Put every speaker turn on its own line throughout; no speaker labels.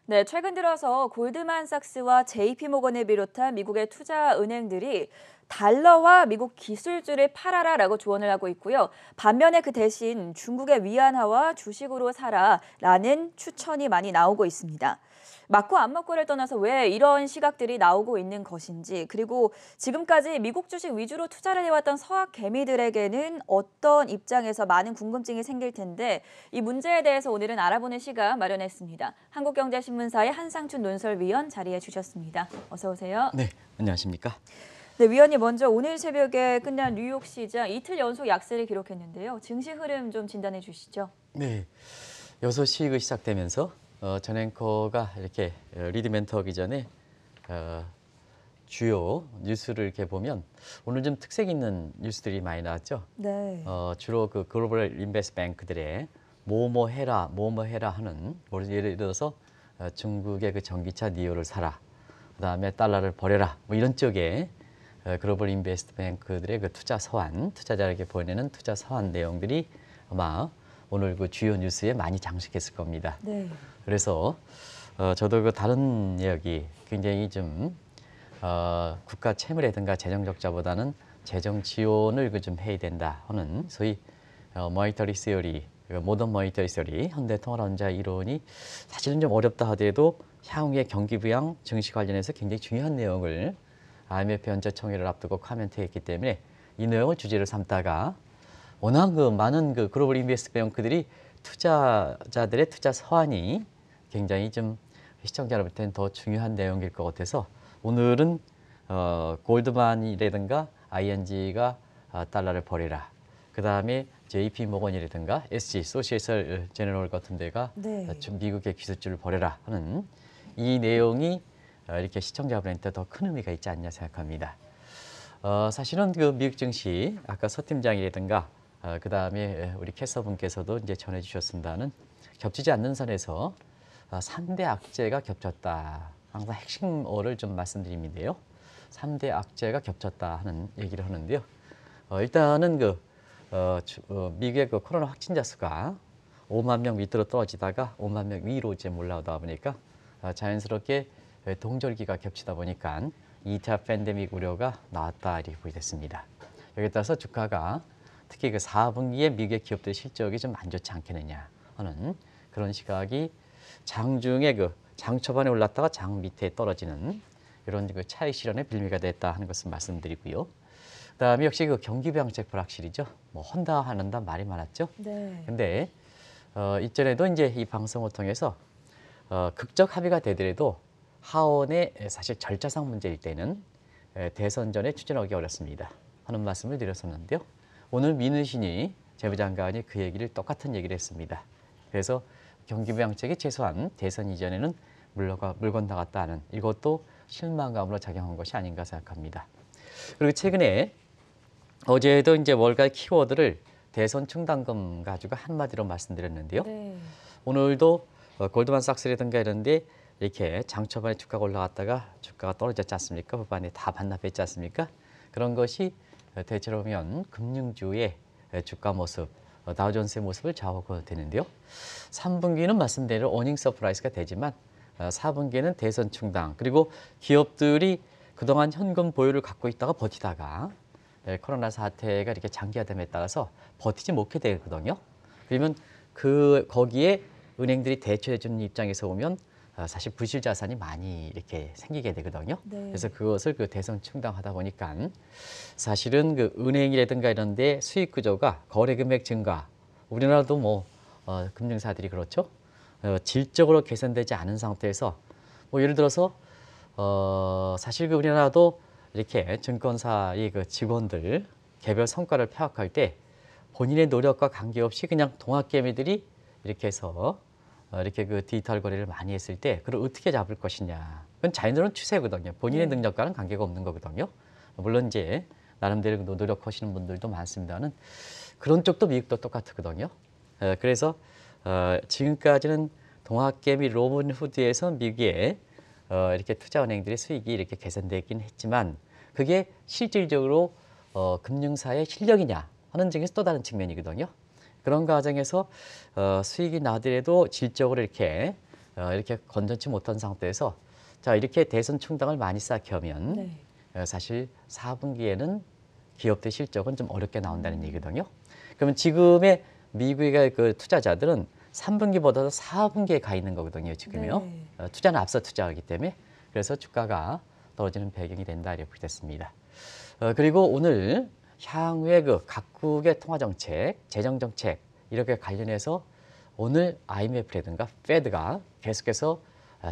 네, 최근 들어서 골드만삭스와 JP모건을 비롯한 미국의 투자 은행들이 달러와 미국 기술주를 팔아라라고 조언을 하고 있고요. 반면에 그 대신 중국의 위안화와 주식으로 사라라는 추천이 많이 나오고 있습니다. 맞고 안 맞고를 떠나서 왜 이런 시각들이 나오고 있는 것인지, 그리고 지금까지 미국 주식 위주로 투자를 해왔던 서학 개미들에게는 어떤 입장에서 많은 궁금증이 생길 텐데 이 문제에 대해서 오늘은 알아보는 시간 마련했습니다. 한국경제신문사의 한상춘 논설위원 자리해 주셨습니다. 어서 오세요.
네, 안녕하십니까?
네, 위원님 먼저 오늘 새벽에 끝난 뉴욕 시장 이틀 연속 약세를 기록했는데요. 증시 흐름 좀 진단해 주시죠.
네, 6시 시작되면서 전 앵커가 이렇게 리드 멘트 하기 전에 주요 뉴스를 이렇게 보면 오늘 좀 특색 있는 뉴스들이 많이 나왔죠.
네.
주로 그 글로벌 인베스트 뱅크들의 뭐뭐 해라, 뭐뭐 해라 하는 예를 들어서 중국의 그 전기차 니오를 사라, 그다음에 달러를 버려라, 뭐 이런 쪽에 글로벌 인베스트 뱅크들의 그 투자 서한, 투자자에게 보내는 투자 서한 내용들이 아마 오늘 그 주요 뉴스에 많이 장식했을 겁니다.
네.
그래서 저도 그 다른 이야기 굉장히 좀 국가 채무라든가 재정 적자보다는 재정 지원을 그 좀 해야 된다 하는 소위 모니터리 시어리, 모던 모니터리 시어리, 현대 통화론자 이론이 사실은 좀 어렵다 하더라도 향후의 경기 부양, 증시 관련해서 굉장히 중요한 내용을 IMF 연재총회를 앞두고 코멘트했기 때문에 이 내용을 주제로 삼다가 워낙 그 많은 그 글로벌 인베스트 뱅크들이 투자자들의 투자 서한이 굉장히 좀 시청자 여러분한테는 더 중요한 내용일 것 같아서 오늘은 골드만이라든가 ING가 달러를 버리라. 그 다음에 JP 모건이라든가 SG, 소시에셜 제너럴 같은 데가
네.
미국의 기술주를 버려라 하는 이 내용이 이렇게 시청자분한테 더 큰 의미가 있지 않냐 생각합니다. 사실은 그 미국 증시 아까 서 팀장이라든가 그 다음에 우리 캐서 분께서도 이제 전해주셨습니다는 겹치지 않는 선에서 3대 악재가 겹쳤다. 항상 핵심어를 좀 말씀드립니다요. 3대 악재가 겹쳤다 하는 얘기를 하는데요. 일단은 미국의 그 코로나 확진자 수가 5만 명 밑으로 떨어지다가 5만 명 위로 이제 올라오다 보니까 자연스럽게 동절기가 겹치다 보니까 2차 팬데믹 우려가 나왔다 이렇게 보이됐습니다. 여기에 따라서 주가가 특히 그 4분기에 미국의 기업들의 실적이 좀 안 좋지 않겠느냐 하는 그런 시각이 장중에 장 초반에 올랐다가 장 밑에 떨어지는 이런 그 차익 실현의 빌미가 됐다 하는 것을 말씀드리고요. 그다음에 역시 그 경기 부양책 불확실이죠. 뭐 한다 하는다 말이 많았죠.
네.
근데 이전에도 이제 이 방송을 통해서 극적 합의가 되더라도 하원의 사실 절차상 문제일 때는 대선 전에 추진하기 어렵습니다 하는 말씀을 드렸었는데요. 오늘 민의신이 재무장관이 그 얘기를 똑같은 얘기를 했습니다. 그래서 경기부양책이 최소한 대선 이전에는 물건 나갔다 하는 이것도 실망감으로 작용한 것이 아닌가 생각합니다. 그리고 최근에 어제도 이제 월가 키워드를 대선 충당금 가지고 한마디로 말씀드렸는데요.
네.
오늘도 골드만삭스라든가 이런데 이렇게 장 초반에 주가가 올라갔다가 주가가 떨어졌지 않습니까? 후반에 다 반납했지 않습니까? 그런 것이 대체로 보면 금융주의 주가 모습, 다우존스의 모습을 좌우하게 되는데요. 3분기는 말씀대로 어닝 서프라이즈가 되지만 4분기에는 대선 충당, 그리고 기업들이 그동안 현금 보유를 갖고 있다가 버티다가 코로나 사태가 이렇게 장기화됨에 따라서 버티지 못하게 되거든요. 그러면 거기에 은행들이 대처해 주는 입장에서 보면 사실 부실 자산이 많이 이렇게 생기게 되거든요.
네.
그래서 그것을 그 대선 충당하다 보니까 사실은 그 은행이라든가 이런 데 수익 구조가 거래 금액 증가, 우리나라도 뭐 금융사들이 그렇죠. 질적으로 개선되지 않은 상태에서 뭐 예를 들어서 사실 그 우리나라도 이렇게 증권사의 그 직원들 개별 성과를 파악할 때 본인의 노력과 관계없이 그냥 동학개미들이 이렇게 해서 이렇게 그 디지털 거래를 많이 했을 때 그걸 어떻게 잡을 것이냐. 그건 자연스러운 추세거든요. 본인의
네.
능력과는 관계가 없는 거거든요. 물론 이제 나름대로 노력하시는 분들도 많습니다는 그런 쪽도 미국도 똑같거든요. 그래서 지금까지는 동학개미 로빈후드에서 미국의 이렇게 투자은행들의 수익이 이렇게 개선되긴 했지만 그게 실질적으로 금융사의 실력이냐 하는 점에서 또 다른 측면이거든요. 그런 과정에서 수익이 나더라도 질적으로 이렇게 이렇게 건전치 못한 상태에서 자 이렇게 대선 충당을 많이 쌓게 하면
네.
사실 4분기에는 기업들 실적은 좀 어렵게 나온다는 얘기거든요. 그러면 지금의 미국의 그 투자자들은 3분기보다도 4분기에 가 있는 거거든요. 지금요.
네.
투자는 앞서 투자하기 때문에 그래서 주가가 떨어지는 배경이 된다 이렇게 됐습니다. 그리고 오늘 향후의 그 각국의 통화 정책, 재정 정책 이렇게 관련해서 오늘 IMF라든가 페드가 계속해서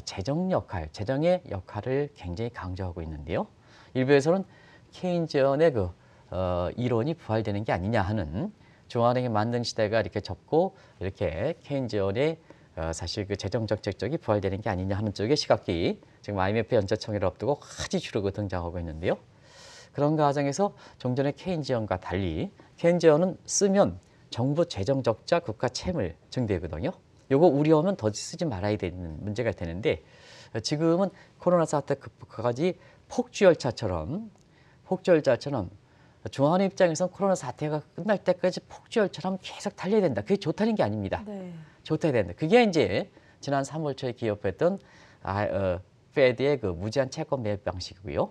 재정의 역할을 굉장히 강조하고 있는데요. 일부에서는 케인즈연의 그 이론이 부활되는 게 아니냐 하는 중앙은행의 만능 시대가 이렇게 접고 이렇게 케인즈연의 사실 그 재정 정책 쪽이 부활되는 게 아니냐 하는 쪽의 시각이 지금 IMF 연재총회를 앞두고 화제 주로 등장하고 있는데요. 그런 과정에서 종전의 케인즈연과 달리 케인즈연은 쓰면 정부 재정 적자, 국가 채물 증대거든요. 요거 우려하면 더 쓰지 말아야 되는 문제가 되는데 지금은 코로나 사태 극복까지 폭주열차처럼 중앙은행 입장에서는 코로나 사태가 끝날 때까지 폭주열처럼 계속 달려야 된다. 그게 좋다는 게 아닙니다.
네.
좋다야 된다. 그게 이제 지난 3월 초에 기업했던 페드의 그 무제한 채권 매입 방식이고요.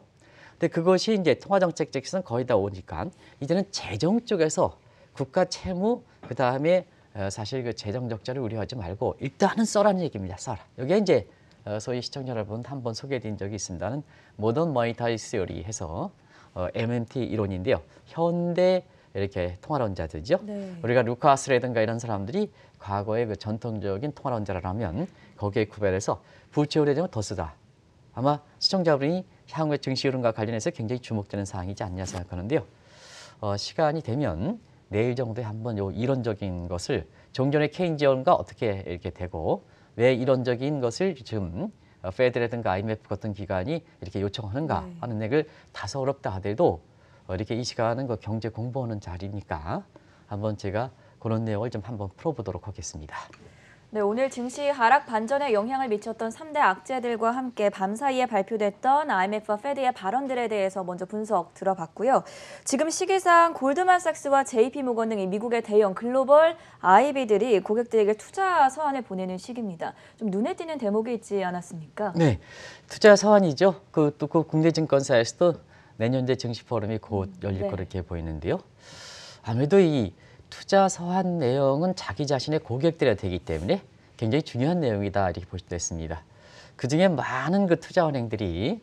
근데 그것이 이제 통화정책 쪽에서는 거의 다 오니까 이제는 재정 쪽에서 국가 채무 그다음에 사실 그 재정 적자를 우려하지 말고 일단은 써라는 얘기입니다. 써라. 이게 이제 소위 시청자 여러분 한번 소개해드린 적이 있습니다는 모던 머니터리 시어리 해서 MMT 이론인데요. 현대 이렇게 통화론자들이죠.
네.
우리가 루카스라든가 이런 사람들이 과거의 그 전통적인 통화론자라면 거기에 구별해서 부채 우려되면 더 쓰다. 아마 시청자분이 향후의 증시 흐름과 관련해서 굉장히 주목되는 사항이지 않냐 생각하는데요. 시간이 되면 내일 정도에 한번 요 이론적인 것을 종전의 케인즈연과 어떻게 이렇게 되고 왜 이론적인 것을 지금 페드라든가 IMF 같은 기관이 이렇게 요청하는가
네.
하는 얘기를 다소 어렵다 하더라도 이렇게 이 시간은 그 경제 공부하는 자리니까 한번 제가 그런 내용을 좀 한번 풀어보도록 하겠습니다.
네, 오늘 증시 하락 반전에 영향을 미쳤던 3대 악재들과 함께 밤사이에 발표됐던 IMF와 페드의 발언들에 대해서 먼저 분석 들어봤고요. 지금 시기상 골드만삭스와 JP모건 등이 미국의 대형 글로벌 IB들이 고객들에게 투자 서한을 보내는 시기입니다. 좀 눈에 띄는 대목이 있지 않았습니까?
네, 투자 서한이죠. 그 국내 증권사에서도 내년제 증시 포럼이 곧 열릴
네.
거렇게 보이는데요. 아무래도 이 투자 서한 내용은 자기 자신의 고객들이 되기 때문에 굉장히 중요한 내용이다 이렇게 볼 수도 있습니다. 그중에 많은 그 투자은행들이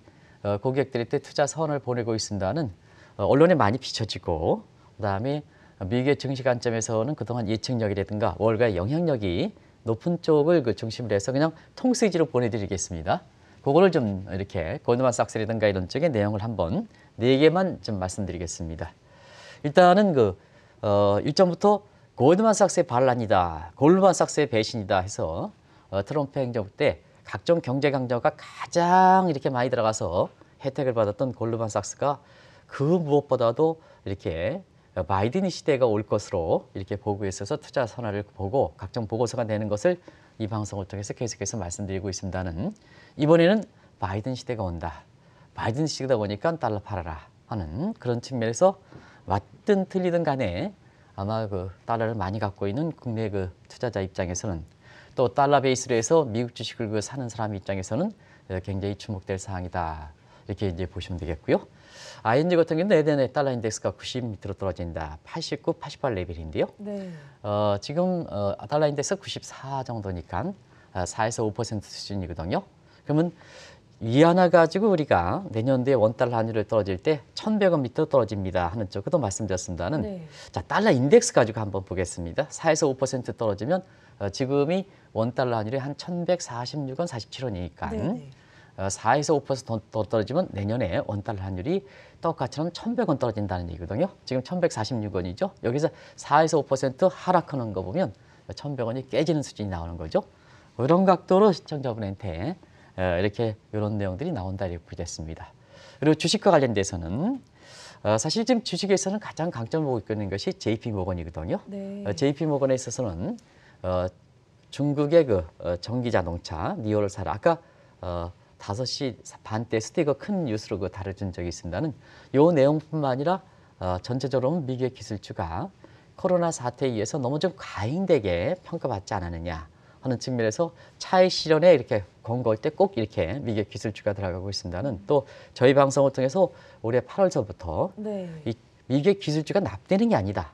고객들한테 투자 서한을 보내고 있습니다는 언론에 많이 비춰지고 그다음에 미국의 증시 관점에서는 그동안 예측력이라든가 월가의 영향력이 높은 쪽을 그 중심으로 해서 그냥 통쓰지로 보내드리겠습니다. 그거를 좀 이렇게 골드만삭스라든가 이런 쪽의 내용을 한번 4개만 좀 말씀드리겠습니다. 일단은 일전부터 골드만삭스의 반란이다, 골드만삭스의 배신이다 해서 트럼프 행정 때 각종 경제 강조가 가장 이렇게 많이 들어가서 혜택을 받았던 골드만삭스가 그 무엇보다도 이렇게 바이든 시대가 올 것으로 이렇게 보고 있어서 투자 선언을 보고 각종 보고서가 내는 것을 이 방송을 통해서 계속해서 말씀드리고 있습니다는 이번에는 바이든 시대가 온다. 바이든 시대다 보니까 달러 팔아라 하는 그런 측면에서 맞든 틀리든 간에 아마 그 달러를 많이 갖고 있는 국내 그 투자자 입장에서는 또 달러 베이스로 해서 미국 주식을 그 사는 사람 입장에서는 굉장히 주목될 사항이다. 이렇게 이제 보시면 되겠고요. ING 같은 경우는 내년에 달러 인덱스가 90 밑으로 떨어진다. 89, 88 레벨인데요.
네.
지금 달러 인덱스 94 정도니까 4에서 5% 수준이거든요. 그러면 이 하나 가지고 우리가 내년도에 원달러 환율을 떨어질 때 1,100원 밑으로 떨어집니다 하는 쪽도 말씀드렸습니다는
네.
자 달러 인덱스 가지고 한번 보겠습니다. 4에서 5% 떨어지면 지금이 원달러 환율이 한 1,146원, 47원이니까
네.
4에서 5%더 떨어지면 내년에 원달러 환율이 똑같이는 1,100원 떨어진다는 얘기거든요. 지금 1,146원이죠. 여기서 4에서 5% 하락하는 거 보면 1,100원이 깨지는 수준이 나오는 거죠. 이런 각도로 시청자분한테 이렇게 이런 내용들이 나온다 이렇게 보겠습니다. 그리고 주식과 관련돼서는 사실 지금 주식에서는 가장 강점을 보고 있는 것이 JP모건이거든요.
네.
JP모건에 있어서는 중국의 그 전기자동차 니오를 사라 아까 5시 반 때 스티커 큰 뉴스로 그 다뤄준 적이 있습니다는 요 내용뿐만 아니라 전체적으로 미국의 기술주가 코로나 사태에 의해서 너무 좀 과잉되게 평가받지 않았느냐 하는 측면에서 차익 실현에 이렇게 권고할 때 꼭 이렇게 미국의 기술주가 들어가고 있습니다는 또 저희 방송을 통해서 올해 8월서부터
네.
이 미국의 기술주가 납되는 게 아니다.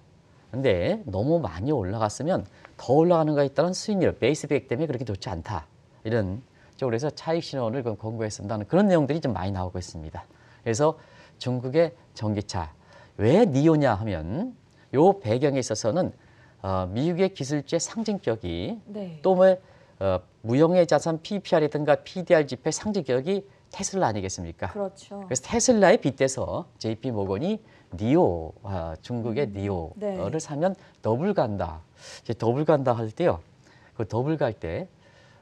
근데 너무 많이 올라갔으면 더 올라가는 거에 따른 수익률, 베이스백 때문에 그렇게 좋지 않다. 이런 쪽으로 해서 차익 실현을 권고했습니다는 그런 내용들이 좀 많이 나오고 있습니다. 그래서 중국의 전기차 왜 니오냐 하면 요 배경에 있어서는 미국의 기술주의 상징격이
네.
또 무형의 자산 PPR이든가 PDR 지표의 상징격이 테슬라 아니겠습니까?
그렇죠.
그래서 테슬라에 빗대서 JP 모건이 니오, 중국의 니오를
네.
사면 더블 간다. 이제 더블 간다 할 때요. 그 더블 갈 때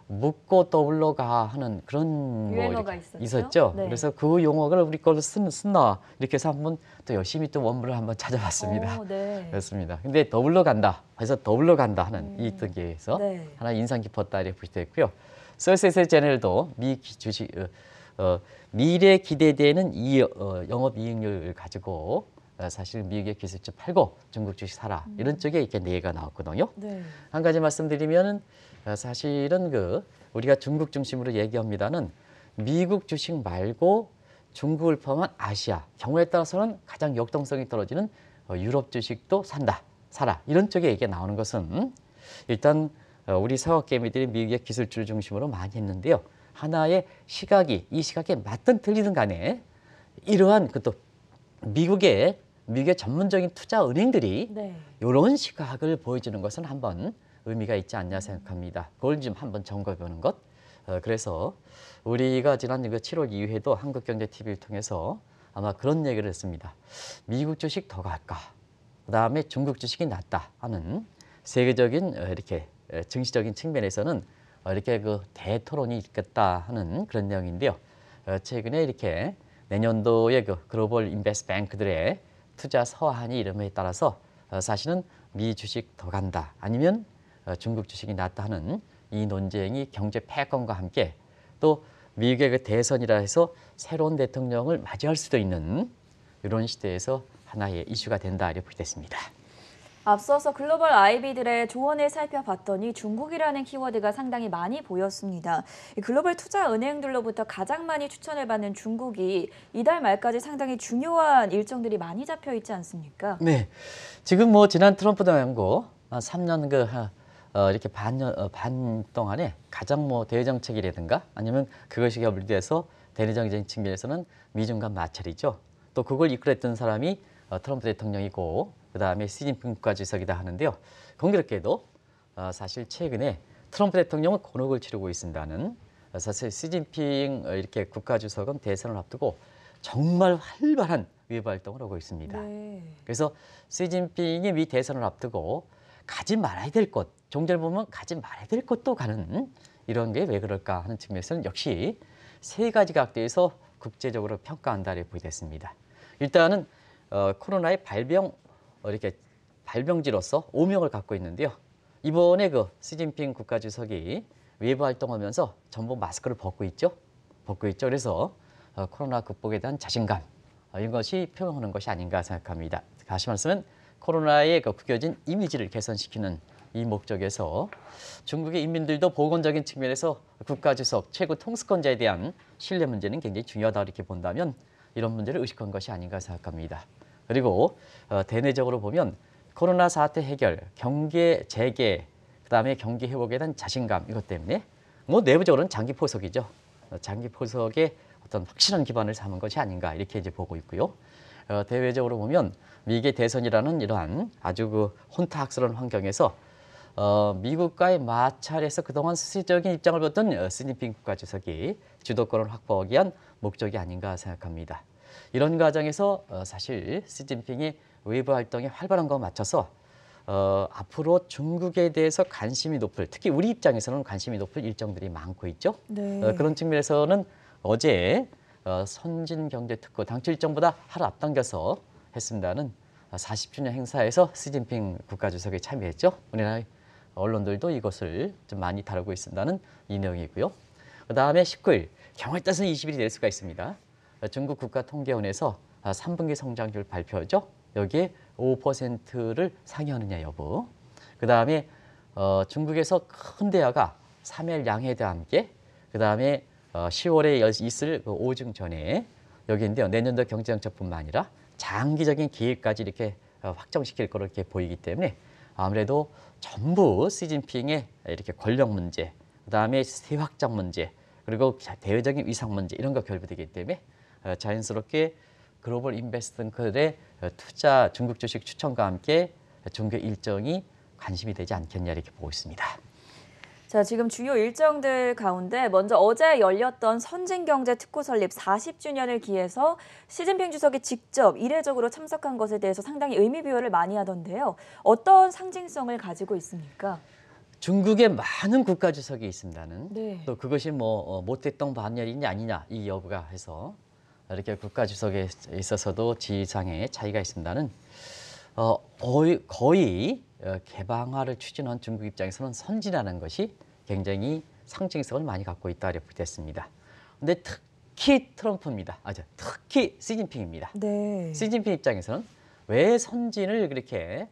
묻고 더블로 가 하는 그런
유행어가
이렇게
있었죠?
있었죠.
네.
그래서 그 용어를 우리 걸로 쓴다. 이렇게 해서 한번 또 열심히 또 원문을 한번 찾아봤습니다.
네.
그렇습니다. 근데 더블로 간다. 그래서 더블로 간다 하는 이 뜻에서
네.
하나 인상 깊었다 이렇게 보시되었고요. 서세스 제넬도 미 주식 미래 기대되는 영업이익률을 가지고 사실 미국의 기술주 팔고 중국 주식 사라 이런 쪽에 이렇게 내가 나왔거든요.
네.
한 가지 말씀드리면은 사실은 우리가 중국 중심으로 얘기합니다는 미국 주식 말고 중국을 포함한 아시아 경우에 따라서는 가장 역동성이 떨어지는 유럽 주식도 사라 이런 쪽에 얘기가 나오는 것은 일단 우리 서학개미들이 미국의 기술주를 중심으로 많이 했는데요. 하나의 시각이 이 시각에 맞든 틀리든 간에 이러한 그또 미국의 전문적인 투자 은행들이
네.
이런 시각을 보여주는 것은 한번 의미가 있지 않냐 생각합니다. 그걸 좀 한번 점검해 보는 것. 그래서 우리가 지난 7월 이후에도 한국경제TV를 통해서 아마 그런 얘기를 했습니다. 미국 주식 더 갈까? 그다음에 중국 주식이 낫다 하는 세계적인 이렇게 증시적인 측면에서는 이렇게 그 대토론이 있겠다 하는 그런 내용인데요. 최근에 이렇게 내년도에 그 글로벌 인베스트 뱅크들의 투자 서한이 이름에 따라서 사실은 미 주식 더 간다 아니면 중국 주식이 낫다 하는 이 논쟁이 경제 패권과 함께 또 미국의 그 대선이라 해서 새로운 대통령을 맞이할 수도 있는 이런 시대에서 하나의 이슈가 된다 이렇게 보겠습니다.
앞서서 글로벌 IB들의 조언을 살펴봤더니 중국이라는 키워드가 상당히 많이 보였습니다. 이 글로벌 투자 은행들로부터 가장 많이 추천을 받는 중국이 이달 말까지 상당히 중요한 일정들이 많이 잡혀 있지 않습니까?
네, 지금 지난 트럼프 당하고 3년 이렇게 반 동안에 가장 대외정책이라든가 아니면 그것이 결부돼서 대내정적인 측면에서는 미중 간 마찰이죠. 또 그걸 이끌었던 사람이 트럼프 대통령이고 그다음에 시진핑 국가주석이다 하는데요. 공교롭게도 사실 최근에 트럼프 대통령은 곤혹을 치르고 있습니다는 사실 시진핑 이렇게 국가주석은 대선을 앞두고 정말 활발한 외부 활동을 하고 있습니다.
네.
그래서 시진핑이 미 대선을 앞두고 가지 말아야 될 곳, 종전을 보면 가지 말아야 될 곳도 가는 이런 게 왜 그럴까 하는 측면에서는 역시 세 가지 각도에서 국제적으로 평가한다 이렇게 보겠습니다. 일단은 코로나의 이렇게 발병지로서 오명을 갖고 있는데요. 이번에 그 시진핑 국가주석이 외부 활동하면서 전부 마스크를 벗고 있죠. 그래서 코로나 극복에 대한 자신감 이것이 표명하는 것이 아닌가 생각합니다. 다시 말씀은 코로나의 구겨진 이미지를 개선시키는 이 목적에서 중국의 인민들도 보건적인 측면에서 국가주석 최고 통수권자에 대한 신뢰 문제는 굉장히 중요하다 이렇게 본다면 이런 문제를 의식한 것이 아닌가 생각합니다. 그리고 대내적으로 보면 코로나 사태 해결, 경제 재개, 그다음에 경기 회복에 대한 자신감 이것 때문에 내부적으로는 장기 포석이죠. 장기 포석에 어떤 확실한 기반을 삼은 것이 아닌가 이렇게 이제 보고 있고요. 대외적으로 보면 미국의 대선이라는 이러한 아주 혼탁스러운 환경에서 미국과의 마찰에서 그동안 수시적인 입장을 보던 시진핑 국가주석이 주도권을 확보하기 위한 목적이 아닌가 생각합니다. 이런 과정에서 사실 시진핑이 외부 활동에 활발한 것과 맞춰서 앞으로 중국에 대해서 관심이 높을, 특히 우리 입장에서는 관심이 높을 일정들이 많고 있죠.
네.
그런 측면에서는 어제 선진경제특구 당초 일정보다 하루 앞당겨서 했습니다는 40주년 행사에서 시진핑 국가주석이 참여했죠. 우리나라 언론들도 이것을 좀 많이 다루고 있습니다는 이 내용이고요. 그다음에 19일, 경우에 따라서는 20일이 될 수가 있습니다. 중국 국가통계원에서 3분기 성장률 발표죠. 여기에 5%를 상회하느냐 여부. 그다음에 중국에서 큰 대화가 3일 양회대와 함께 그다음에 10월에 있을 그 오중전에 여기인데요. 내년도 경제정책뿐만 아니라 장기적인 계획까지 이렇게 확정시킬 거로 이렇게 보이기 때문에 아무래도 전부 시진핑의 이렇게 권력 문제, 그다음에 세 확장 문제, 그리고 대외적인 위상 문제 이런 거 결부되기 때문에 자연스럽게 글로벌 인베스트먼트의 투자 중국 주식 추천과 함께 종교 일정이 관심이 되지 않겠냐 이렇게 보고 있습니다.
자, 지금 주요 일정들 가운데 먼저 어제 열렸던 선진경제 특구 설립 40주년을 기해서 시진핑 주석이 직접 이례적으로 참석한 것에 대해서 상당히 의미부여를 많이 하던데요. 어떤 상징성을 가지고 있습니까?
중국에 많은 국가 주석이 있습니다는
네.
또 그것이 뭐 모택동 반열이냐 아니냐 이 여부가 해서 이렇게 국가 주석에 있어서도 지위상의 차이가 있습니다는 거의 개방화를 추진한 중국 입장에서는 선진화라는 것이 굉장히 상징성을 많이 갖고 있다 이렇게 됐습니다. 그런데 특히 트럼프입니다. 특히 시진핑입니다.
네.
시진핑 입장에서는 왜 선진을 이렇게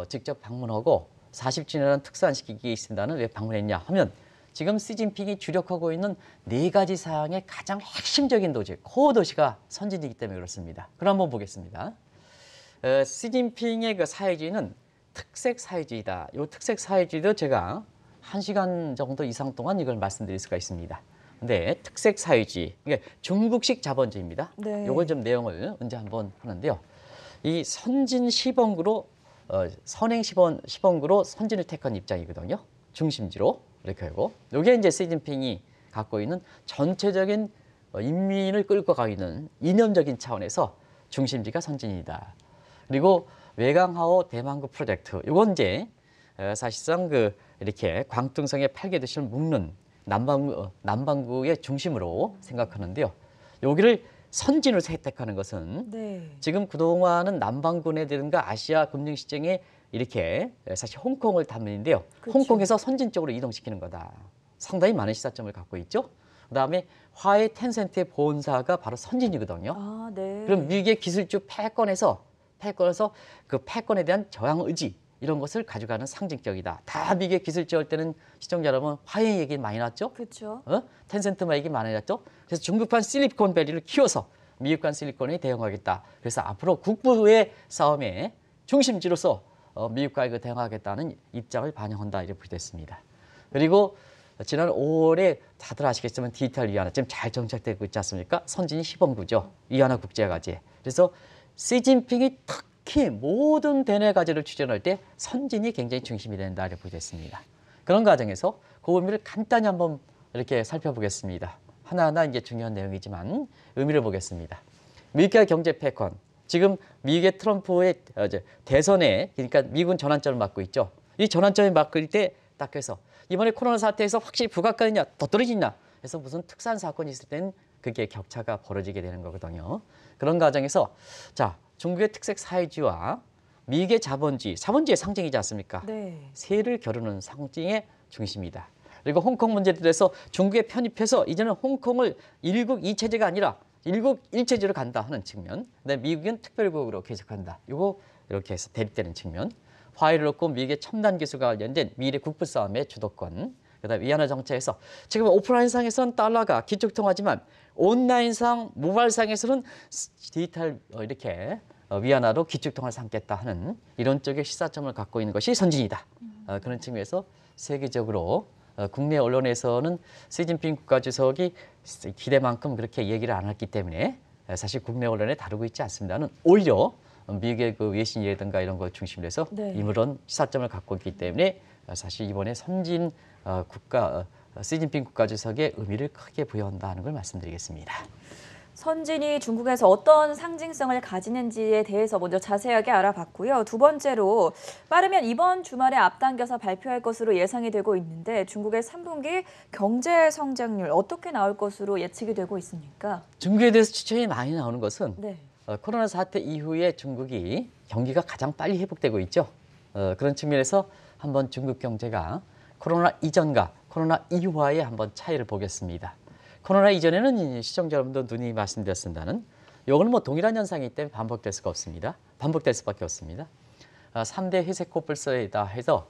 직접 방문하고 40주년을 특수한시기에 있습니다는 왜 방문했냐 하면 지금 시진핑이 주력하고 있는 4가지 사항의 가장 핵심적인 도시, 코어 도시가 선진이기 때문에 그렇습니다. 그럼 한번 보겠습니다. 시진핑의 그 사회주의는 특색 사회주의다. 이 특색 사회주의도 제가 1시간 정도 이상 동안 이걸 말씀드릴 수가 있습니다. 근데 특색 사회주의, 이게 중국식 자본주의입니다.
네.
이걸 좀 내용을 언제 한번 하는데요. 이 선진 시범구로 선행 시범구로 선진을 택한 입장이거든요. 중심지로 이렇게 하고, 이게 이제 시진핑이 갖고 있는 전체적인 인민을 끌고 가 있는 이념적인 차원에서 중심지가 선진이다. 그리고 외강하오 대만구 프로젝트, 이건 이제 사실상 이렇게 광둥성의 8개 도시를 묶는 남반구의 중심으로 생각하는데요. 여기를 선진으로 채택하는 것은
네.
지금 그동안은 남반구내든가 아시아 금융시장에 이렇게 사실 홍콩을 담는데요.
그렇죠.
홍콩에서 선진 쪽으로 이동시키는 거다. 상당히 많은 시사점을 갖고 있죠. 그다음에 화웨이 텐센트의 본사가 바로 선진이거든요.
아, 네.
그럼 미국의 기술주 패권에서 그 패권에 대한 저항 의지 이런 것을 가져가는 상징격이다. 다 미국의 기술주 할 때는 시청자 여러분 화웨이 얘기 많이 났죠?
그렇죠.
텐센트만 얘기 많이 났죠? 그래서 중국판 실리콘밸리를 키워서 미국판 실리콘에 대응하겠다. 그래서 앞으로 국부의 싸움의 중심지로서 미국과 대응하겠다는 입장을 반영한다 이렇게 됐습니다. 그리고 지난 5월에 다들 아시겠지만 디지털 위안화 지금 잘 정착되고 있지 않습니까? 선진이 시범구죠. 위안화 국제화과제. 그래서 시진핑이 특히 모든 대내 과제를 추진할 때 선진이 굉장히 중심이 된다 이렇게 됐습니다. 그런 과정에서 그 의미를 간단히 한번 이렇게 살펴보겠습니다. 하나하나 이제 중요한 내용이지만 의미를 보겠습니다. 미국의 경제 패권. 지금 미국의 트럼프의 대선에 그러니까 미국은 전환점을 맞고 있죠. 이 전환점을 맞고 있을 때 딱 해서 이번에 코로나 사태에서 확실히 부각가느냐 더 떨어지냐 해서 무슨 특수한 사건이 있을 때는 그게 격차가 벌어지게 되는 거거든요. 그런 과정에서 자 중국의 특색 사회주의와 미국의 자본주의의 상징이지 않습니까?
네.
세를 겨루는 상징의 중심이다. 그리고 홍콩 문제에 대해서 중국에 편입해서 이제는 홍콩을 일국 이체제가 아니라 일국 일체제로 간다 하는 측면. 그다음에 미국은 특별국으로 계속한다. 이거 이렇게 해서 대립되는 측면. 화해를 놓고 미국의 첨단 기술과 관련된 미래 국부 싸움의 주도권. 그다음에 위안화 정책에서 지금 오프라인상에서는 달러가 기축통화지만 온라인상 모바일상에서는 디지털 이렇게 위안화로 기축통화를 삼겠다 하는 이런 쪽의 시사점을 갖고 있는 것이 선진이다. 그런 측면에서 세계적으로 국내 언론에서는 시진핑 국가주석이 기대만큼 그렇게 얘기를 안 했기 때문에 사실 국내 언론에 다루고 있지 않습니다는 오히려 미국의 그 외신이라든가 이런 걸 중심으로 해서
네.
이런 시사점을 갖고 있기 때문에 사실 이번에 선진 국가 시진핑 국가주석의 의미를 크게 부여한다는 걸 말씀드리겠습니다.
선진이 중국에서 어떤 상징성을 가지는지에 대해서 먼저 자세하게 알아봤고요. 두 번째로 빠르면 이번 주말에 앞당겨서 발표할 것으로 예상이 되고 있는데 중국의 3분기 경제 성장률 어떻게 나올 것으로 예측이 되고 있습니까?
중국에 대해서 추천이 많이 나오는 것은
네.
코로나 사태 이후에 중국이 경기가 가장 빨리 회복되고 있죠. 그런 측면에서 한번 중국 경제가 코로나 이전과 코로나 이후와의 한번 차이를 보겠습니다. 코로나 이전에는 시청자 여러분도 눈이 말씀드렸습니다는 이거는 뭐 동일한 현상이기 때문에 반복될 수가 없습니다. 반복될 수밖에 없습니다. 3대 회색 코뿔소이다 해서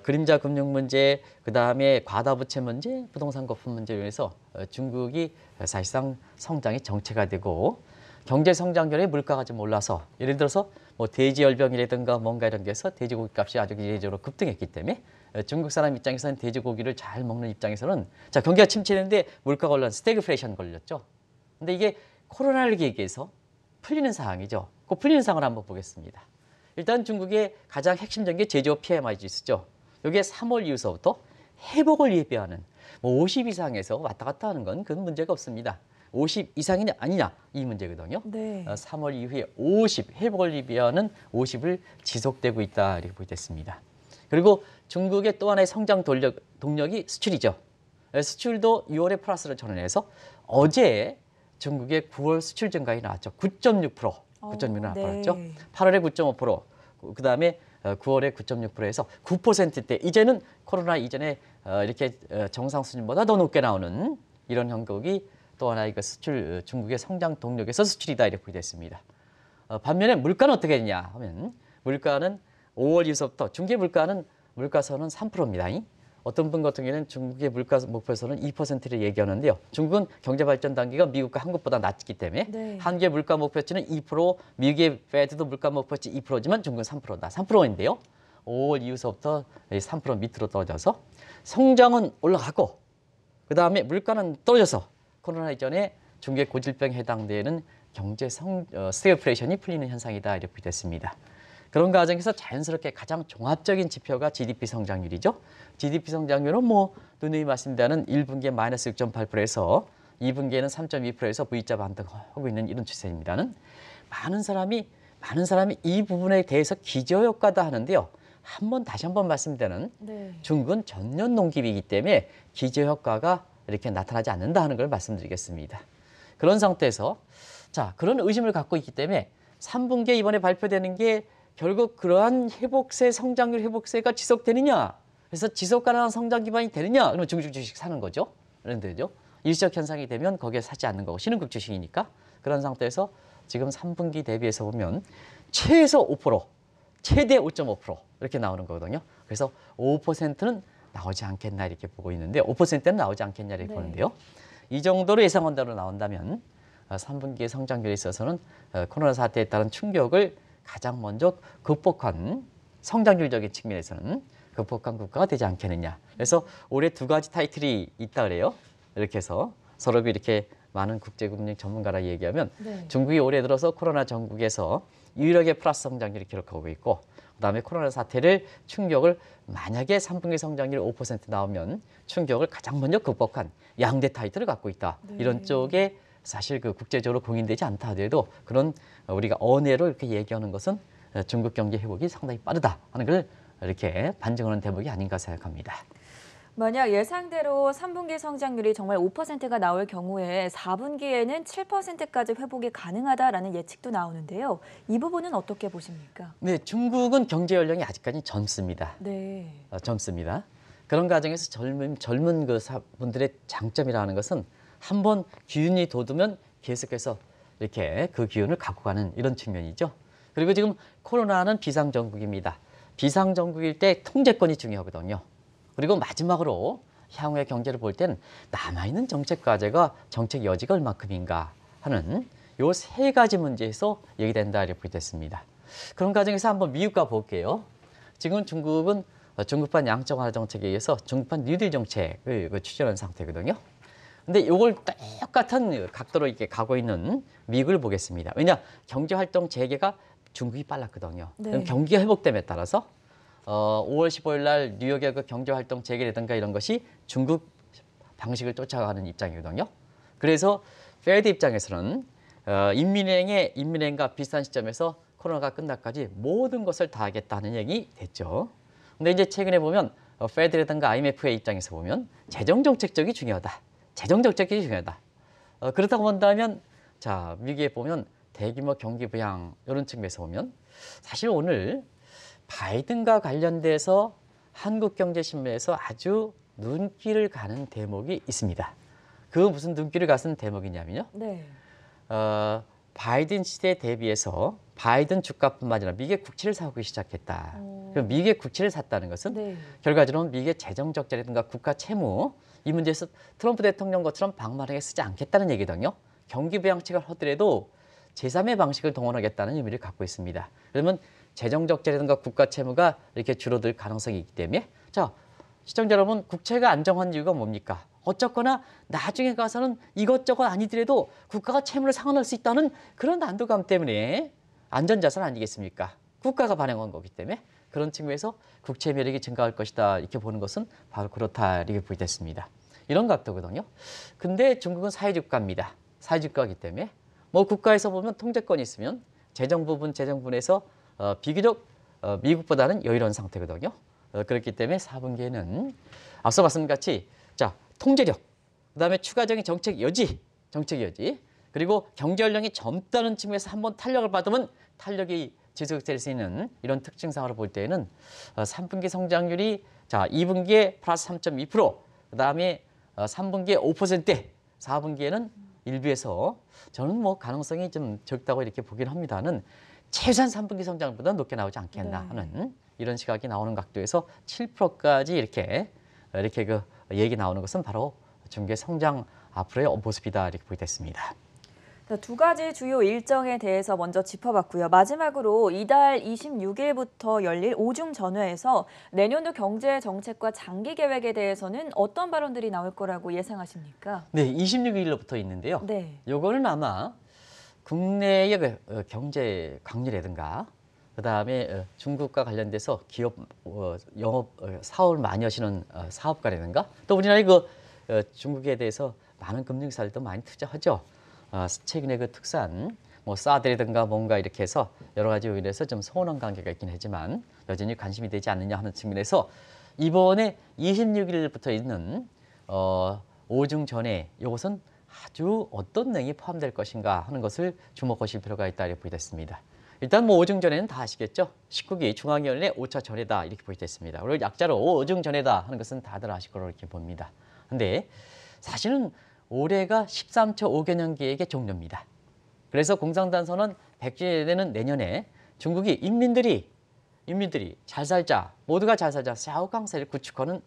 그림자 금융 문제, 그다음에 과다부채 문제, 부동산 거품 문제로 인해서 중국이 사실상 성장이 정체가 되고 경제 성장률에 물가가 좀 올라서 예를 들어서 뭐 돼지열병이라든가 뭔가 이런 게 해서 돼지고기 값이 아주 이례적으로 급등했기 때문에 중국 사람 입장에서는 돼지고기를 잘 먹는 입장에서는 자 경기가 침체되는데 물가가 올라 스태그플레이션 걸렸죠. 근데 이게 코로나를 계기해서 풀리는 상황이죠. 그 풀리는 상황을 한번 보겠습니다. 일단 중국의 가장 핵심적인 게 제조업 PMI 지수죠. 이게 3월 이후서부터 회복을 예비하는 뭐 50 이상에서 왔다 갔다 하는 건 그건 문제가 없습니다. 50 이상이냐 아니냐 이 문제거든요.
네.
3월 이후에 50 회복을 예비하는 50을 지속되고 있다 이렇게 보겠습니다. 그리고 중국의 또 하나의 성장 동력이 수출이죠. 수출도 6월에 플러스를 전환해서 어제 중국의 9월 수출 증가가 나왔죠. 9.6%, 9.6는 나왔죠.
네.
8월에 9.5%, 그다음에 9월에 9.6%에서 9%대 이제는 코로나 이전에 이렇게 정상 수준보다 더 높게 나오는 이런 형국이 또 하나 이거 수출 중국의 성장 동력에서 수출이다 이렇게 보겠습니다. 반면에 물가는 어떻게 되냐 하면 물가는 5월 이후부터 중국의 물가선은 3%입니다. 어떤 분 같은 경우에는 중국의 물가 목표선은 2%를 얘기하는데요. 중국은 경제발전 단계가 미국과 한국보다 낮기 때문에
네.
한국의 물가 목표치는 2%, 미국의 페드도 물가 목표치 2%지만 중국은 3%다. 3%인데요. 5월 이후서부터 3% 밑으로 떨어져서 성장은 올라가고 그다음에 물가는 떨어져서 코로나 이전에 중국의 고질병에 해당되는 경제 스태그플레이션이 풀리는 현상이다 이렇게 됐습니다. 그런 과정에서 자연스럽게 가장 종합적인 지표가 GDP 성장률이죠. GDP 성장률은 뭐 누누이 말씀드리는 1분기에 마이너스 6.8%에서 2분기에는 3.2%에서 V자 반등하고 있는 이런 추세입니다는 많은 사람이 이 부분에 대해서 기저효과다 하는데요. 다시 한번 말씀드리는
네.
중국은 전년 농기이기 때문에 기저효과가 이렇게 나타나지 않는다 하는 걸 말씀드리겠습니다. 그런 상태에서 자 그런 의심을 갖고 있기 때문에 3분기에 이번에 발표되는 게 결국 그러한 성장률 회복세가 지속되느냐 그래서 지속 가능한 성장 기반이 되느냐 그러면 중국 주식 사는 거죠. 그런데죠. 일시적 현상이 되면 거기에 사지 않는 거고 신흥국 주식이니까 그런 상태에서 지금 3분기 대비해서 보면 최소 5%, 최대 5.5% 이렇게 나오는 거거든요. 그래서 5%는 나오지 않겠나 이렇게 보고 있는데 5%는 나오지 않겠냐 이렇게 보는데요. 이 정도로 예상원대로 나온다면 3분기의 성장률에 있어서는 코로나 사태에 따른 충격을 가장 먼저 극복한 성장률적인 측면에서는 극복한 국가가 되지 않겠느냐. 그래서 올해 두 가지 타이틀이 있다 그래요. 이렇게 해서 서로 이렇게 많은 국제금융 전문가라 얘기하면
네.
중국이 올해 들어서 코로나 전국에서 유일하게 플러스 성장률을 기록하고 있고 그다음에 코로나 사태를 충격을 만약에 3분기 성장률 5% 나오면 충격을 가장 먼저 극복한 양대 타이틀을 갖고 있다.
네.
이런 쪽에 사실 그 국제적으로 공인되지 않다 하더라도 그런 우리가 언해로 이렇게 얘기하는 것은 중국 경제 회복이 상당히 빠르다 하는 걸 이렇게 반증하는 대목이 아닌가 생각합니다.
만약 예상대로 3분기 성장률이 정말 5%가 나올 경우에 4분기에는 7%까지 회복이 가능하다라는 예측도 나오는데요. 이 부분은 어떻게 보십니까?
네, 중국은 경제 연령이 아직까지 젊습니다.
네.
젊습니다. 그런 과정에서 젊은 그 분들의 장점이라는 것은 한번 기운이 돋으면 계속해서 이렇게 그 기운을 갖고 가는 이런 측면이죠. 그리고 지금 코로나는 비상정국입니다. 비상정국일 때 통제권이 중요하거든요. 그리고 마지막으로 향후의 경제를 볼 때는 남아있는 정책 과제가 정책 여지가 얼마큼인가 하는 요 세 가지 문제에서 얘기된다 이렇게 됐습니다. 그런 과정에서 한번 미국과 볼게요. 지금 중국은 중국판 양적 완화 정책에 의해서 중국판 뉴딜 정책을 추진하는 상태거든요. 근데 이걸 똑같은 각도로 이렇게 가고 있는 미국을 보겠습니다. 왜냐 경제 활동 재개가 중국이 빨랐거든요.
네.
그럼 경기가 회복됨에 따라서 5월 15일 날 뉴욕의 그 경제 활동 재개라든가 이런 것이 중국 방식을 쫓아가는 입장이거든요. 그래서 페드 입장에서는 인민은행과 비슷한 시점에서 코로나가 끝날까지 모든 것을 다 하겠다는 얘기 됐죠. 근데 이제 최근에 보면 페드라든가 IMF의 입장에서 보면 재정 정책적이 중요하다. 재정 정책이 중요하다. 그렇다고 본다면 자 미국에 보면 대규모 경기 부양 이런 측면에서 보면 사실 오늘 바이든과 관련돼서 한국경제신문에서 아주 눈길을 가는 대목이 있습니다. 그 무슨 눈길을 가는 대목이냐면요.
네.
바이든 시대에 대비해서 바이든 주가뿐만 아니라 미국의 국채를 사기 시작했다. 그럼 미국의 국채를 샀다는 것은
네.
결과적으로 미국의 재정 적자라든가 국가 채무 이 문제에서 트럼프 대통령 것처럼 방만하게 쓰지 않겠다는 얘기거든요. 경기 부양책을 하더라도 제3의 방식을 동원하겠다는 의미를 갖고 있습니다. 그러면 재정 적자라든가 국가 채무가 이렇게 줄어들 가능성이 있기 때문에 자, 시청자 여러분, 국채가 안정한 이유가 뭡니까? 어쨌거나 나중에 가서는 이것저것 아니더라도 국가가 채무를 상환할 수 있다는 그런 안도감 때문에 안전자산 아니겠습니까? 국가가 발행한 거기 때문에 그런 측면에서 국채 매력이 증가할 것이다 이렇게 보는 것은 바로 그렇다 이렇게 보겠습니다. 이런 각도거든요. 근데 중국은 사회주가입니다. 사회주가이기 때문에 뭐 국가에서 보면 통제권이 있으면 재정 부분에서 비교적 미국보다는 여유로운 상태거든요. 그렇기 때문에 4분기에는 앞서 말씀드린 같이 자 통제력, 그다음에 추가적인 정책 여지, 그리고 경제 활력이 젊다는 측면에서 한번 탄력을 받으면 탄력이 지속될 수 있는 이런 특징상으로 볼 때에는 3분기 성장률이 자 2분기에 플러스 3.2%, 그다음에 3분기에 5%, 4분기에는 일부에서 저는 뭐 가능성이 좀 적다고 이렇게 보긴 합니다는 최소한 3분기 성장보다 높게 나오지 않겠나 하는 이런 시각이 나오는 각도에서 7%까지 이렇게 그 얘기 나오는 것은 바로 중국의 성장 앞으로의 모습이다 이렇게 보겠습니다.
두 가지 주요 일정에 대해서 먼저 짚어봤고요. 마지막으로 이달 26일부터 열릴 오중전회에서 내년도 경제 정책과 장기 계획에 대해서는 어떤 발언들이 나올 거라고 예상하십니까?
네, 26일로부터 있는데요.
네.
요거는 아마 국내의 경제 강렬이라든가 그다음에 중국과 관련돼서 기업 영업 사업을 많이 하시는 사업가라든가 또 우리나라의 중국에 대해서 많은 금융사들도 많이 투자하죠. 최근에 그 특산 뭐 사드라든가 뭔가 이렇게 해서 여러 가지 요인에서 좀 서운한 관계가 있긴 하지만 여전히 관심이 되지 않느냐 하는 측면에서 이번에 26일부터 있는 오중전에 이것은 아주 어떤 내용이 포함될 것인가 하는 것을 주목하실 필요가 있다 이렇게 보겠습니다. 일단 뭐 오중전에는 다 아시겠죠? 19기 중앙위원회 5차 전회다 이렇게 보겠습니다. 그리고 약자로 오중전회다 하는 것은 다들 아실 거로 이렇게 봅니다. 근데 사실은 올해가 13차 5개년 계획의 종료입니다. 그래서 공산당선언 100주년이 되는 내년에 중국이 인민들이 잘 살자, 모두가 잘 살자, 샤오강세를 구축하는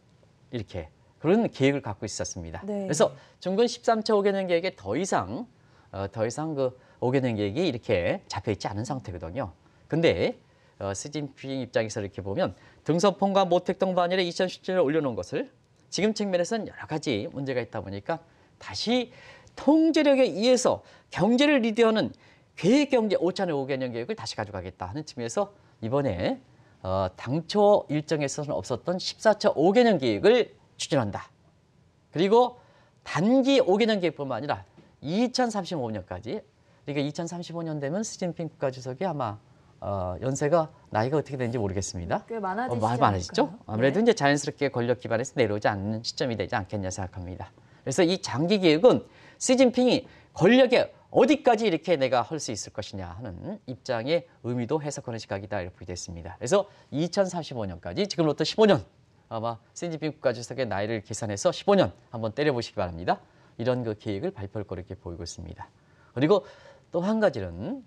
이렇게 그런 계획을 갖고 있었습니다.
네.
그래서 중국은 13차 5개년 계획에 더 이상 그 5개년 계획이 이렇게 잡혀 있지 않은 상태거든요. 근데 시진핑 입장에서 이렇게 보면 등서평과 모택 등 반열에 2017년에 올려놓은 것을 지금 측면에서는 여러 가지 문제가 있다 보니까 다시 통제력에 의해서 경제를 리드하는 계획경제 5차 5개년 계획을 다시 가져가겠다 하는 측면에서 이번에 당초 일정에서는 없었던 14차 5개년 계획을 추진한다. 그리고 단기 5개년 계획뿐만 아니라 2035년까지 그러니까 2035년 되면 시진핑 국가주석이 아마 연세가 나이가 어떻게 되는지 모르겠습니다.
꽤 많아지시지
많아지죠.
않을까요?
아무래도
네.
이제 자연스럽게 권력 기반에서 내려오지 않는 시점이 되지 않겠냐 생각합니다. 그래서 이 장기 계획은 시진핑이 권력에 어디까지 이렇게 내가 할 수 있을 것이냐 하는 입장의 의미도 해석하는 시각이다 이렇게 보겠습니다. 그래서 2035년까지 지금부터 15년 아마 시진핑 국가주석의 나이를 계산해서 15년 한번 때려보시기 바랍니다. 이런 그 계획을 발표할 거로 이렇게 보이고 있습니다. 그리고 또 한 가지는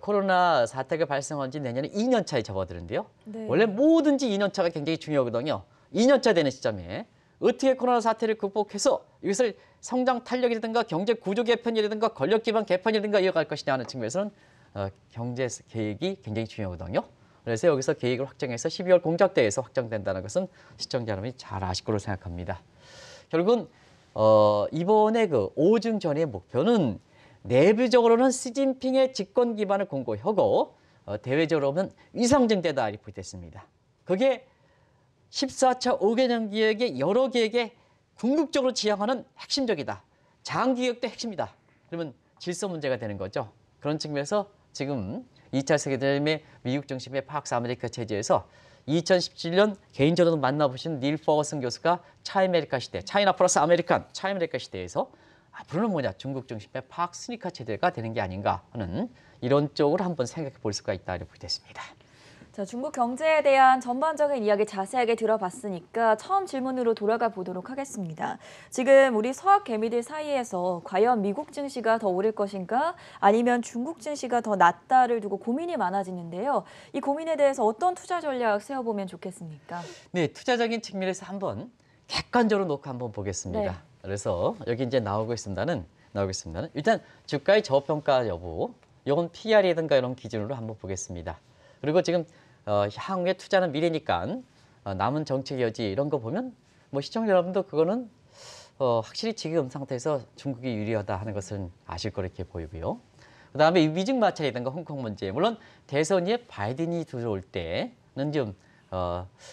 코로나 사태가 발생한 지 내년에 2년 차에 접어드는데요.
네.
원래 뭐든지 2년 차가 굉장히 중요하거든요. 2년 차 되는 시점에 어떻게 코로나 사태를 극복해서 이것을 성장 탄력이라든가 경제 구조 개편이라든가 권력 기반 개편이라든가 이어갈 것이냐 하는 측면에서는 경제 계획이 굉장히 중요하거든요. 그래서 여기서 계획을 확정해서 12월 공작대회에서 확정된다는 것은 시청자 여러분이 잘 아실 거로 생각합니다. 결국은 이번에 그 오중전의 목표는 내부적으로는 시진핑의 집권 기반을 공고하고 대외적으로는 위상증대다 이렇게 됐습니다. 그게 14차 5개년 계획의 여러 계획에 궁극적으로 지향하는 핵심적이다. 장기 계획도 핵심이다. 그러면 질서 문제가 되는 거죠. 그런 측면에서 지금 2차 세계대전의 미국 중심의 팍스 아메리카 체제에서 2017년 개인적으로 만나보신 닐 퍼거슨 교수가 차아메리카 시대, 차이나 플러스 아메리칸, 차아메리카 시대에서 앞으로는 뭐냐 중국 중심의 팍스니카 체제가 되는 게 아닌가 하는 이런 쪽으로 한번 생각해 볼 수가 있다 이렇게 보겠습니다.
자, 중국 경제에 대한 전반적인 이야기 자세하게 들어봤으니까 처음 질문으로 돌아가 보도록 하겠습니다. 지금 우리 서학 개미들 사이에서 과연 미국 증시가 더 오를 것인가 아니면 중국 증시가 더 낫다를 두고 고민이 많아지는데요. 이 고민에 대해서 어떤 투자 전략 세워보면 좋겠습니까?
네, 투자적인 측면에서 한번 객관적으로 놓고 한번 보겠습니다.
네.
그래서 여기 이제 나오고 있습니다는 일단 주가의 저평가 여부, 이건 PR이든가 이런 기준으로 한번 보겠습니다. 그리고 지금 향후에 투자는 미래니까 남은 정책 여지 이런 거 보면 뭐 시청자 여러분도 그거는 확실히 지금 상태에서 중국이 유리하다 하는 것은 아실 거로 이렇게 보이고요. 그다음에 이 미중 마찰이든가 홍콩 문제, 물론 대선에 바이든이 들어올 때는 좀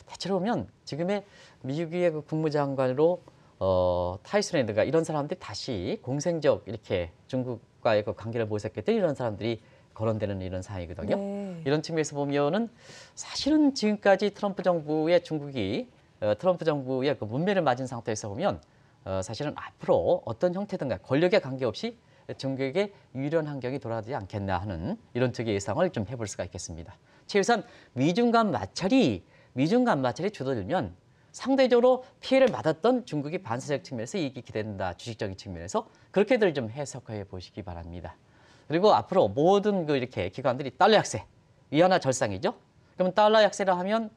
대체로 보면 지금의 미국의 그 국무장관으로 타이슨이든가 이런 사람들이 다시 공생적 이렇게 중국과의 그 관계를 모색했던 이런 사람들이 거론되는 이런 상황이거든요.
네.
이런 측면에서 보면은 사실은 지금까지 트럼프 정부의 중국이 트럼프 정부의 그 문매를 맞은 상태에서 보면 사실은 앞으로 어떤 형태든가 권력에 관계없이 중국에게 유리한 환경이 돌아가지 않겠나 하는 이런 쪽의 예상을 좀 해볼 수가 있겠습니다. 최소한 미중 간 마찰이 주도되면 상대적으로 피해를 받았던 중국이 반사적 측면에서 이익이 기대된다. 주식적인 측면에서 그렇게들 좀 해석해 보시기 바랍니다. 그리고 앞으로 모든 그 이렇게 기관들이 달러 약세, 위안화 절상이죠. 그러면 달러 약세라 하면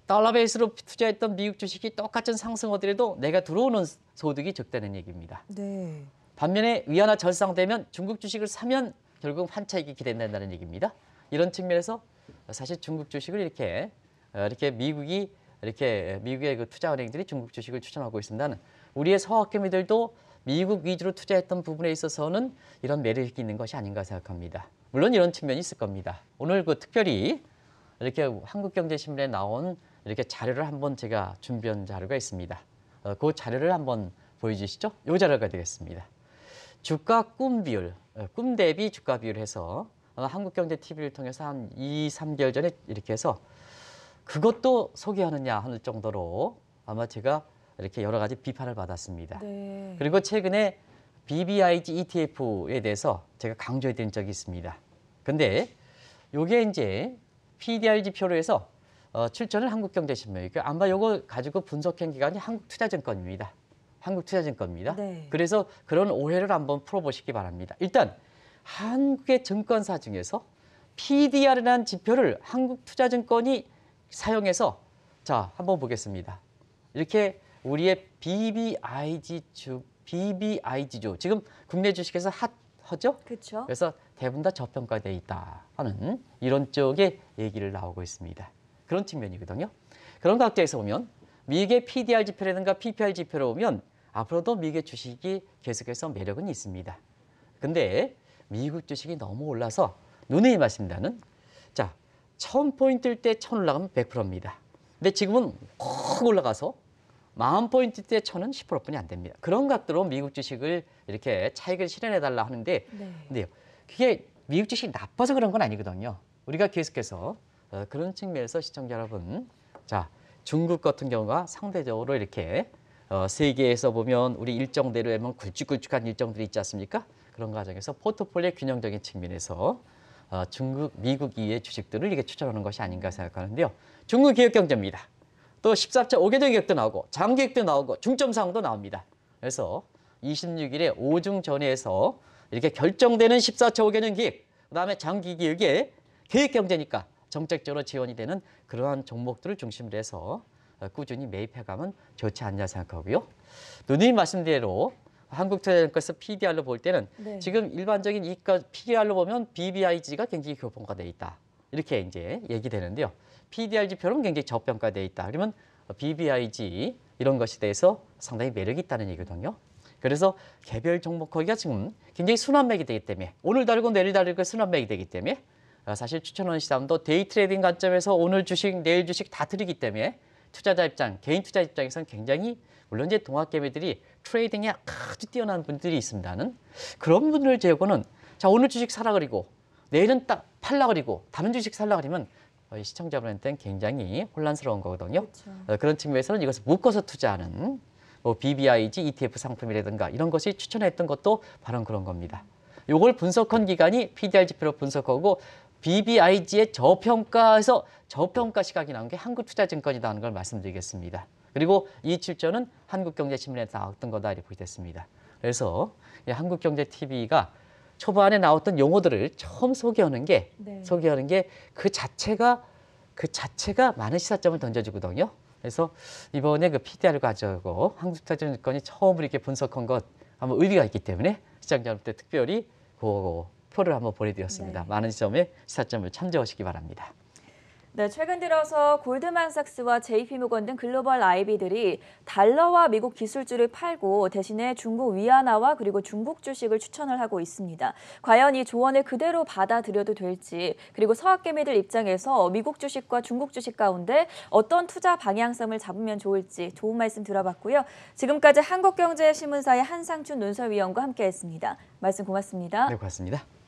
달러 베이스로 투자했던 미국 주식이 똑같은 상승하더라도 내가 들어오는 소득이 적다는 얘기입니다.
네.
반면에 위안화 절상되면 중국 주식을 사면 결국 환차익이 기대된다는 얘기입니다. 이런 측면에서 사실 중국 주식을 이렇게 미국의 그 투자은행들이 중국 주식을 추천하고 있습니다는 우리의 서학개미들도 미국 위주로 투자했던 부분에 있어서는 이런 매력이 있는 것이 아닌가 생각합니다. 물론 이런 측면이 있을 겁니다. 오늘 그 특별히 이렇게 한국경제신문에 나온 이렇게 자료를 한번 제가 준비한 자료가 있습니다. 그 자료를 한번 보여주시죠. 이 자료가 되겠습니다. 주가 꿈 비율, 꿈 대비 주가 비율을 해서 한국경제TV를 통해서 한 2, 3개월 전에 이렇게 해서 그것도 소개하느냐 하는 정도로 아마 제가 이렇게 여러 가지 비판을 받았습니다.
네.
그리고 최근에 BBIG ETF에 대해서 제가 강조해드린 적이 있습니다. 근데 요게 이제 PDR 지표로 해서 출전을 한국경제신문이니까 아마 요거 가지고 분석한 기관이 한국투자증권입니다. 한국투자증권입니다.
네.
그래서 그런 오해를 한번 풀어보시기 바랍니다. 일단 한국의 증권사 중에서 PDR이라는 지표를 한국투자증권이 사용해서 자 한번 보겠습니다. 이렇게 우리의 BBIG주 지금 국내 주식에서 핫하죠?
그렇죠.
그래서 대부분 다 저평가되어 있다 하는 이런 쪽의 얘기를 나오고 있습니다. 그런 측면이거든요. 그런 각도에서 보면 미국의 PDR 지표라든가 PPR 지표로 보면 앞으로도 미국의 주식이 계속해서 매력은 있습니다. 근데 미국 주식이 너무 올라서 누누이 말씀드리는 자 1000포인트일 때 1000 올라가면 100%입니다. 근데 지금은 확 올라가서 10,000포인트 때 1000은 10%뿐이 안 됩니다. 그런 각도로 미국 주식을 이렇게 차익을 실현해달라 하는데
네.
근데요, 그게 미국 주식이 나빠서 그런 건 아니거든요. 우리가 계속해서 그런 측면에서 시청자 여러분, 자 중국 같은 경우가 상대적으로 이렇게 세계에서 보면 우리 일정대로 하면 굵직굵직한 일정들이 있지 않습니까? 그런 과정에서 포트폴리오 균형적인 측면에서 중국, 미국 이의 주식들을 이렇게 추천하는 것이 아닌가 생각하는데요. 중국 기업 경제입니다. 또 14차 5개월 계획도 나오고 장기계획도 나오고 중점사항도 나옵니다. 그래서 26일에 오중전에서 이렇게 결정되는 14차 5개년 계획, 그다음에 장기 계획에 계획 경제니까 정책적으로 지원이 되는 그러한 종목들을 중심으로 해서 꾸준히 매입해가면 좋지 않냐 생각하고요. 누누이 말씀대로 한국투자증권에서 PDR로 볼 때는
네.
지금 일반적인 이가 PDR로 보면 BBIG가 굉장히 교평가되어 있다. 이렇게 이제 얘기되는데요. PDR 지표는 굉장히 저평가되어 있다. 그러면 BBIG 이런 것에 대해서 상당히 매력이 있다는 얘기거든요. 그래서 개별 종목 거기가 지금 굉장히 순환매기 되기 때문에 오늘 다르고 내일 다르고 순환매기 되기 때문에 사실 추천하는 시장도 데이 트레이딩 관점에서 오늘 주식, 내일 주식 다 틀리기 때문에 투자자 입장, 개인 투자 입장에서는 굉장히 물론 이제 동학개미들이 트레이딩에 아주 뛰어난 분들이 있습니다는 그런 분들 제고는 자 오늘 주식 사라 그리고 내일은 딱 팔라 그리고 다른 주식 살라 그러면 시청자분한테는 굉장히 혼란스러운 거거든요.
그렇죠.
그런 측면에서는 이것을 묶어서 투자하는 뭐 BBIG, ETF 상품이라든가 이런 것이 추천했던 것도 바로 그런 겁니다. 이걸 분석한 기관이 PDR 지표로 분석하고 BBIG의 저평가에서 저평가 시각이 나온 게 한국투자증권이라는 걸 말씀드리겠습니다. 그리고 이 출처는 한국경제신문에서 나왔던 거다 이렇게 됐습니다. 그래서 이 한국경제TV가 초반에 나왔던 용어들을 처음 소개하는 게 그 자체가 많은 시사점을 던져주거든요. 그래서 이번에 그 PDR을 가지고 한국투자증권이 처음으로 이렇게 분석한 것 한번 의미가 있기 때문에 시청자 여러분께 특별히 그 표를 한번 보내드렸습니다. 많은 점의 시사점을 참조하시기 바랍니다.
네, 최근 들어서 골드만삭스와 JP모건 등 글로벌 IB들이 달러와 미국 기술주를 팔고 대신에 중국 위안화와 그리고 중국 주식을 추천을 하고 있습니다. 과연 이 조언을 그대로 받아들여도 될지, 그리고 서학개미들 입장에서 미국 주식과 중국 주식 가운데 어떤 투자 방향성을 잡으면 좋을지 좋은 말씀 들어봤고요. 지금까지 한국경제신문사의 한상춘 논설위원과 함께했습니다. 말씀 고맙습니다.
네, 고맙습니다.